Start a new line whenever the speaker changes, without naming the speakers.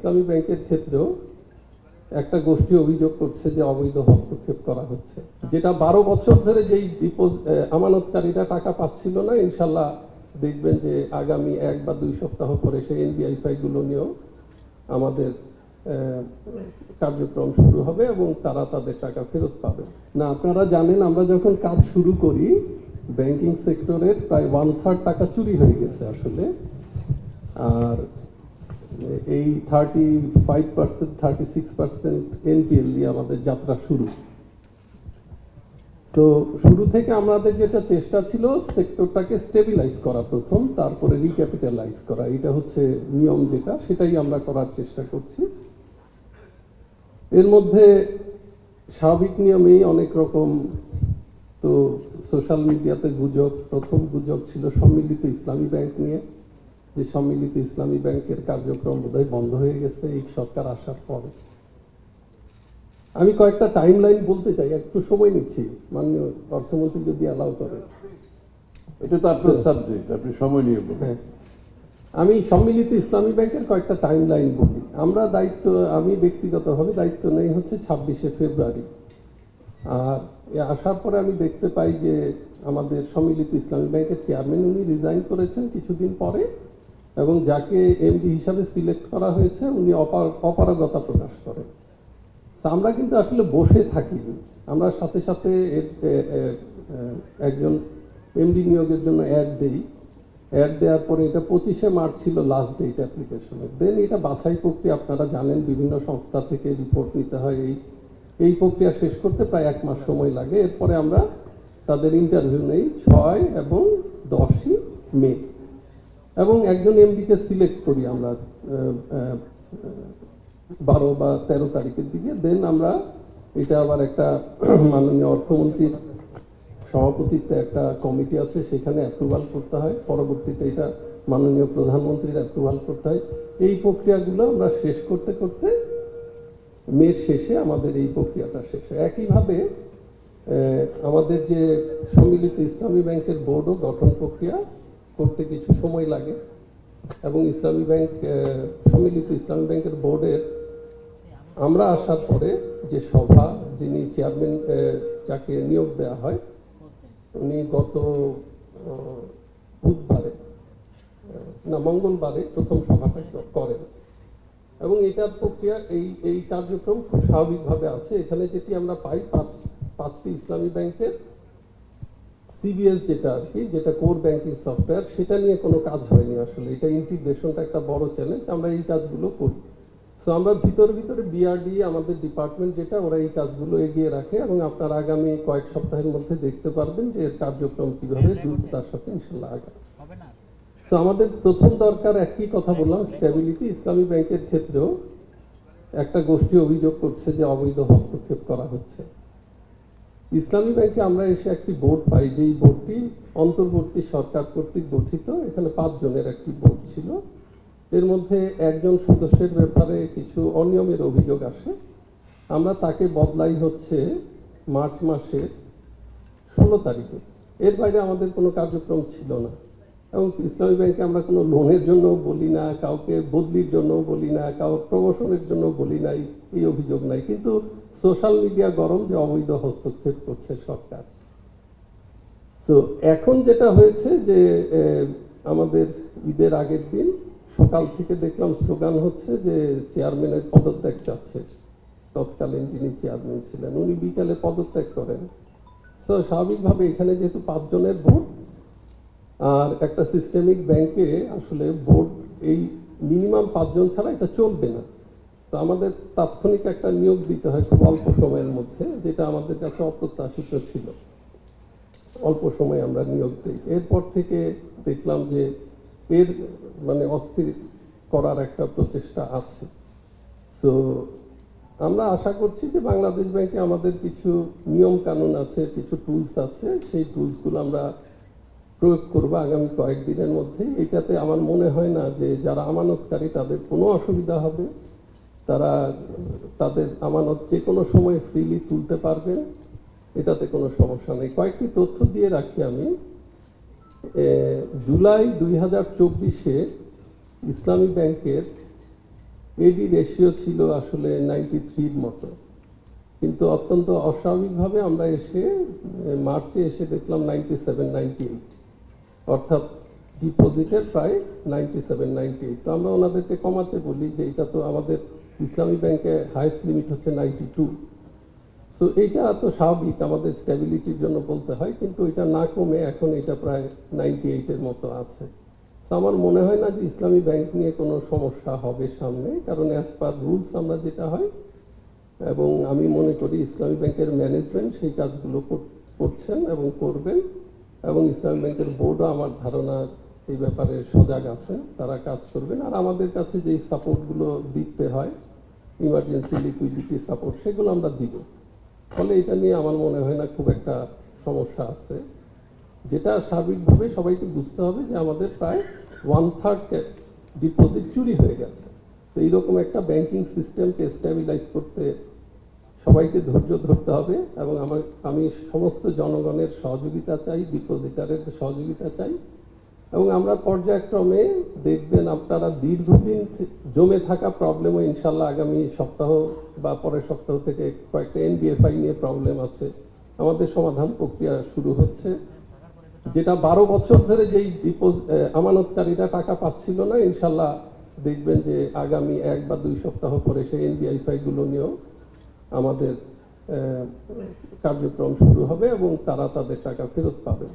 ইসলামী ব্যাংকের ক্ষেত্রেও একটা গোষ্ঠী অভিযোগ করছে যে অবৈধ হস্তক্ষেপ করা হচ্ছে, যেটা 12 বছর ধরে যেই আমানতকারীরা টাকা পাচ্ছিল না, ইনশাল্লাহ দেখবেন যে আগামী 1 বা 2 সপ্তাহ পরে সেই এনবিআইএফআই গুলো নিয়েও আমাদের কার্যক্রম শুরু হবে এবং তারা তাদের টাকা ফেরত পাবে না। আপনারা জানেন, আমরা যখন কাজ শুরু করি ব্যাংকিং সেক্টরের প্রায় 1/3 টাকা চুরি হয়ে গেছে আসলে, আর এই 35% 36% এনপিএল দিয়ে আমাদের যাত্রা শুরু। তো শুরু থেকে আমাদের যেটা চেষ্টা ছিল সেক্টরটাকে স্টেবিলাইজ করা প্রথম, তারপরে রিক্যাপিটালাইজ করা, এটা হচ্ছে নিয়ম যেটা, সেটাই আমরা করার চেষ্টা করছি। এর মধ্যে স্বাভাবিক নিয়মেই অনেক রকম, তো সোশ্যাল মিডিয়াতে গুজব, প্রথম গুজব ছিল সম্মিলিত ইসলামী ব্যাংক নিয়ে, যে সম্মিলিত ইসলামী ব্যাংকের কার্যক্রম বোধহয় বন্ধ হয়ে গেছে এই সরকার আসার পরে। আমি কয়েকটা টাইম লাইন বলতে চাই, একটু সময় নিচ্ছি, মাননীয় অর্থমন্ত্রী যদি অ্যালাউ করে।
এটা তো আপনার সাবজেক্ট, আপনি সময় নিয়ে বলুন।
হ্যাঁ, আমি সম্মিলিত ইসলামী ব্যাংকের কয়েকটা টাইম লাইন বলি। আমরা আমি ব্যক্তিগতভাবে দায়িত্ব নেই হচ্ছে 26শে ফেব্রুয়ারি, আর আসার পরে আমি দেখতে পাই যে আমাদের সম্মিলিত ইসলামী ব্যাংকের চেয়ারম্যান উনি রিজাইন করেছেন কিছুদিন পরে, এবং যাকে এমডি হিসাবে সিলেক্ট করা হয়েছে উনি অপারগতা প্রকাশ করেন। আমরা কিন্তু আসলে বসে থাকিনি, আমরা সাথে সাথে একজন এমডি নিয়োগের জন্য অ্যাড দেওয়ার পরে এটা 25শে মার্চ ছিল লাস্ট ডেট অ্যাপ্লিকেশনের। দেন এটা বাছাই প্রক্রিয়া, আপনারা জানেন বিভিন্ন সংস্থা থেকে রিপোর্ট নিতে হয়, এই প্রক্রিয়া শেষ করতে প্রায় 1 মাস সময় লাগে। এরপরে আমরা তাদের ইন্টারভিউ নেই 6 এবং 10ই মে, এবং একজন এমডিকে সিলেক্ট করি আমরা 12 বা 13 তারিখের দিকে। দেন আমরা এটা আবার একটা মাননীয় অর্থমন্ত্রীর সভাপতিত্বে একটা কমিটি আছে, সেখানে অ্যাপ্রুভাল করতে হয়, পরবর্তীতে এটা মাননীয় প্রধানমন্ত্রীর অ্যাপ্রুভাল করতে হয়। এই প্রক্রিয়াগুলো আমরা শেষ করতে করতে মের শেষে আমাদের এই প্রক্রিয়াটা শেষ হয়। একইভাবে আমাদের যে সম্মিলিত ইসলামী ব্যাংকের বোর্ডও গঠন প্রক্রিয়া করতে কিছু সময় লাগে, এবং ইসলামী ব্যাংক সম্মিলিত ইসলামী ব্যাংকের বোর্ডের আমরা আসার পরে যে সভা, যিনি চেয়ারম্যান যাকে নিয়োগ দেওয়া হয়, উনি গত মঙ্গলবারে প্রথম সভাটা করেন, এবং এটার প্রক্রিয়া এই কার্যক্রম খুব স্বাভাবিকভাবে আছে। এখানে যেটি আমরা পাই 5টি ইসলামী ব্যাংকের সিবিএস যেটা আর কি, যেটা কোর ব্যাংকিং সফটওয়্যার, সেটা নিয়ে কোনো কাজ হয়নি আসলে। এটা ইন্টিগ্রেশনটা একটা বড় চ্যালেঞ্জ, আমরা এই কাজগুলো করি। সো আমরা ভিতরে বিআরডি আমাদের ডিপার্টমেন্ট যেটা, ওরা এই কাজগুলো এগিয়ে রাখে, এবং আপনারা আগামী কয়েক সপ্তাহের মধ্যে দেখতে পারবেন যে এর কার্যক্রম কিভাবে দ্রুততার সাথে ইনশাল্লাহ আগায়। সো আমাদের প্রথম দরকার, একই কথা বললাম, স্টেবিলিটি। ইসলামী ব্যাংকের ক্ষেত্রেও একটা গোষ্ঠী অভিযোগ করছে যে অবৈধ হস্তক্ষেপ করা হচ্ছে। ইসলামী ব্যাংকে আমরা এসে একটি বোর্ড পাই, যেই বোর্ডটি অন্তর্বর্তী সরকার কর্তৃক গঠিত। এখানে 5 জনের একটি বোর্ড ছিল। এর মধ্যে একজন সদস্যের ব্যাপারে কিছু অনিয়মের অভিযোগ আসে, আমরা তাকে বদলাই হচ্ছে মার্চ মাসের 16 তারিখে। এর বাইরে আমাদের কোনো কার্যক্রম ছিল না, এবং ইসলামী ব্যাংকে আমরা কোনো লোনের জন্য বলি না, কাউকে বদলির জন্য বলি না, কাউর প্রমোশনের জন্য বলি নাই, এই অভিযোগ নাই। কিন্তু সোশ্যাল মিডিয়া গরম যে অবৈধ হস্তক্ষেপ করছে সরকার। তো এখন যেটা হয়েছে যে আমাদের ঈদের আগের দিন সকাল থেকে দেখলাম স্লোগান হচ্ছে যে চেয়ারম্যানের পদত্যাগ চাচ্ছে, তৎকালীন যিনি চেয়ারম্যান ছিলেন উনি বিকালে পদত্যাগ করেন। সো স্বাভাবিকভাবে এখানে যেহেতু 5 জনের বোর্ড, আর একটা সিস্টেমিক ব্যাংকে আসলে বোর্ড এই মিনিমাম 5 জন ছাড়া এটা চলবে না। তো আমাদের তাৎক্ষণিক একটা নিয়োগ দিতে হয় খুব অল্প সময়ের মধ্যে, যেটা আমাদের কাছে অপ্রত্যাশিত ছিল। অল্প সময়ে আমরা নিয়োগ দিই। এরপর থেকে দেখলাম যে এর অস্থির করার একটা প্রচেষ্টা আছে। সো আমরা আশা করছি যে বাংলাদেশ ব্যাংকে আমাদের কিছু নিয়ম কানুন আছে, কিছু টুলস আছে, সেই টুলসগুলো আমরা প্রয়োগ করবো আগামী কয়েকদিনের মধ্যে। এটাতে আমার মনে হয় না যে যারা আমানতকারী তাদের কোনো অসুবিধা হবে, তারা তাদের আমানত যে কোনো সময় ফ্রিলি তুলতে পারবেন, এটাতে কোনো সমস্যা নেই। কয়েকটি তথ্য দিয়ে রাখি আমি। জুলাই 2024-এ ইসলামী ব্যাংকের এডি রেশিও ছিল আসলে 93-র মতো, কিন্তু অত্যন্ত অস্বাভাবিকভাবে আমরা এসে মার্চে এসে দেখলাম 97-98, অর্থাৎ ডিপোজিটের প্রায় 97-98। তো আমরা ওনাদেরকে কমাতে বলি যে এটা তো আমাদের ইসলামী ব্যাংকে হাইস্ট লিমিট হচ্ছে 92। সো এইটা তো স্বাভাবিক, আমাদের স্ট্যাবিলিটির জন্য বলতে হয়, কিন্তু এটা না কমে এখন এটা প্রায় 98-এর মতো আছে। তো আমার মনে হয় না যে ইসলামী ব্যাংক নিয়ে কোনো সমস্যা হবে সামনে, কারণ অ্যাজ পার রুলস আমরা যেটা হয়, এবং আমি মনে করি ইসলামী ব্যাংকের ম্যানেজমেন্ট সেই কাজগুলো করছেন এবং করবেন, এবং ইসলামী ব্যাংকের বোর্ডও আমার ধারণা এই ব্যাপারে সজাগ আছেন, তারা কাজ করবেন। আর আমাদের কাছে যেই সাপোর্টগুলো দিতে হয়, ইমার্জেন্সি লিকুইডিটি সাপোর্ট, সেগুলো আমরা দিব। ফলে এটা নিয়ে আমার মনে হয় না খুব একটা সমস্যা আছে। যেটা স্বাভাবিকভাবে সবাইকে বুঝতে হবে যে আমাদের প্রায় 1/3 ডিপোজিট চুরি হয়ে গেছে। তো এইরকম একটা ব্যাংকিং সিস্টেমকে স্ট্যাবিলাইজ করতে সবাইকে ধৈর্য ধরতে হবে, এবং আমি সমস্ত জনগণের সহযোগিতা চাই, ডিপোজিটারের সহযোগিতা চাই, এবং আমরা পর্যায়ক্রমে দেখবেন আপনারা দীর্ঘদিন জমে থাকা প্রবলেমও ইনশাল্লাহ আগামী সপ্তাহ বা পরের সপ্তাহ থেকে কয়েকটা এনবিএফআই নিয়ে প্রবলেম আছে, আমাদের সমাধান প্রক্রিয়া শুরু হচ্ছে। যেটা 12 বছর ধরে যেই আমানতকারীরা টাকা পাচ্ছিল না, ইনশাল্লাহ দেখবেন যে আগামী 1 বা 2 সপ্তাহ পরে সেই এনবিএফআই গুলো নিয়েও আমাদের কার্যক্রম শুরু হবে এবং তারা তাদের টাকা ফেরত পাবে।